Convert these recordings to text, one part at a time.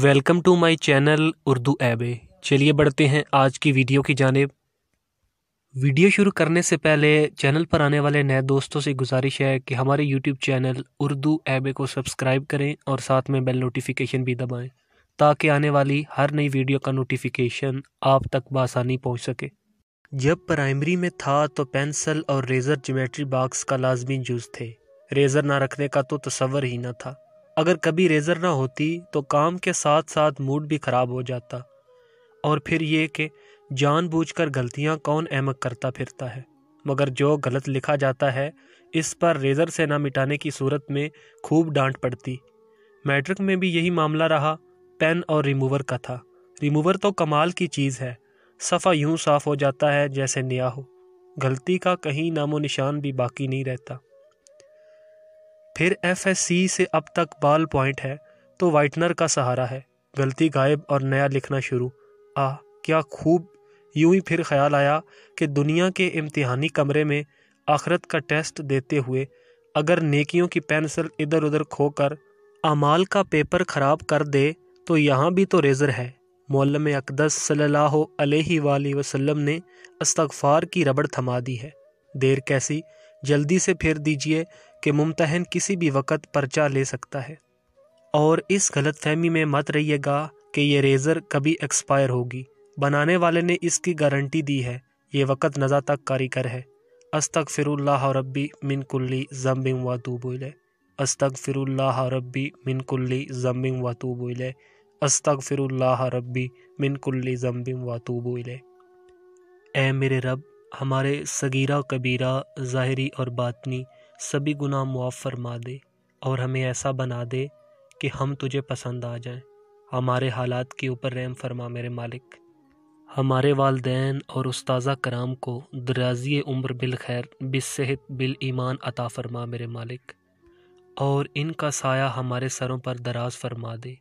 Welcome to my channel Urdu ایبے۔ چلیے بڑھتے ہیں آج کی ویڈیو کی جانب۔ ویڈیو شروع کرنے سے پہلے چینل پر آنے والے نئے دوستوں سے گزارش ہے کہ ہمارے یوٹیوب چینل اردو ایبے کو سبسکرائب کریں اور ساتھ میں بیل نوٹیفیکیشن بھی دبائیں تاکہ آنے والی ہر نئی ویڈیو کا نوٹیفیکیشن آپ تک بآسانی پہنچ سکے۔ جب پرائمری میں تھا تو پینسل اور ریزر جیومیٹری باکس کا لازمی جز تھے۔ ریزر نہ رکھنے کا تو تصور ہی نہ تھا۔ اگر کبھی ریزر نہ ہوتی تو کام کے ساتھ ساتھ موڈ بھی خراب ہو جاتا، اور پھر یہ کہ جان بوجھ کر غلطیاں کون احمق کرتا پھرتا ہے، مگر جو غلط لکھا جاتا ہے اس پر ریزر سے نہ مٹانے کی صورت میں خوب ڈانٹ پڑتی۔ میٹرک میں بھی یہی معاملہ رہا، پین اور ریموور کا تھا۔ ریموور تو کمال کی چیز ہے، صفحہ یوں صاف ہو جاتا ہے جیسے نیا ہو، غلطی کا کہیں نام و نشان بھی باقی نہیں رہتا۔ پھر ایف ایس سی سے اب تک بال پوائنٹ ہے تو وائٹنر کا سہارا ہے، غلطی غائب اور نیا لکھنا شروع۔ کیا خوب! یوں ہی پھر خیال آیا کہ دنیا کے امتحانی کمرے میں آخرت کا ٹیسٹ دیتے ہوئے اگر نیکیوں کی پینسل ادھر ادھر کھو کر اعمال کا پیپر خراب کر دے تو یہاں بھی تو ریزر ہے۔ معلم اقدس صلی اللہ علیہ وآلہ وسلم نے استغفار کی ربڑ تھما دی ہے، دیر کیسی، جلدی سے پھیر دیجئے کہ ممتحن کسی بھی وقت پرچہ لے سکتا ہے۔ اور اس غلط فہمی میں مت رہیے گا کہ یہ ریزر کبھی ایکسپائر ہوگی، بنانے والے نے اس کی گارنٹی دی ہے، یہ وقت نزا تک کاری کر ہے۔ استغفر اللہ ربی من کلی ذنب واتوب الیہ، استغفر اللہ ربی من کلی ذنب واتوب الیہ، استغفر اللہ ربی من کلی ذنب واتوب الیہ۔ اے میرے رب، ہمارے صغیرہ کبیرہ، ظاہری اور باطنی سبھی گناہ معاف فرما دے اور ہمیں ایسا بنا دے کہ ہم تجھے پسند آ جائیں۔ ہمارے حالات کے اوپر رحم فرما میرے مالک۔ ہمارے والدین اور استاذہ کرام کو درازی عمر بالخیر، بالصحت، بالایمان عطا فرما میرے مالک، اور ان کا سایہ ہمارے سروں پر دراز فرما دے۔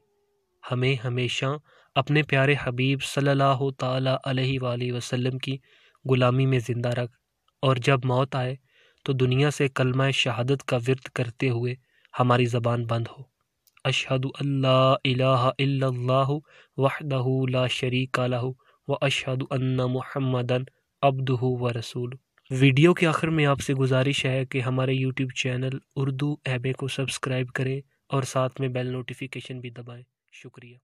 ہمیں ہمیشہ اپنے پیارے حبیب صلی اللہ تعالیٰ علیہ وآلہ وسلم کی غلامی میں زندہ رکھ، اور جب موت آئے تو دنیا سے کلمہ شہادت کا ورد کرتے ہوئے ہماری زبان بند ہو۔ اشہد ان لا الہ الا اللہ وحدہ لا شریک لہ واشہد ان محمدا عبدہ ورسولہ۔ ویڈیو کے آخر میں آپ سے گزارش ہے کہ ہمارے یوٹیوب چینل اردو ایبے کو سبسکرائب کریں اور ساتھ میں بیل نوٹیفیکیشن بھی دبائیں۔ شکریہ۔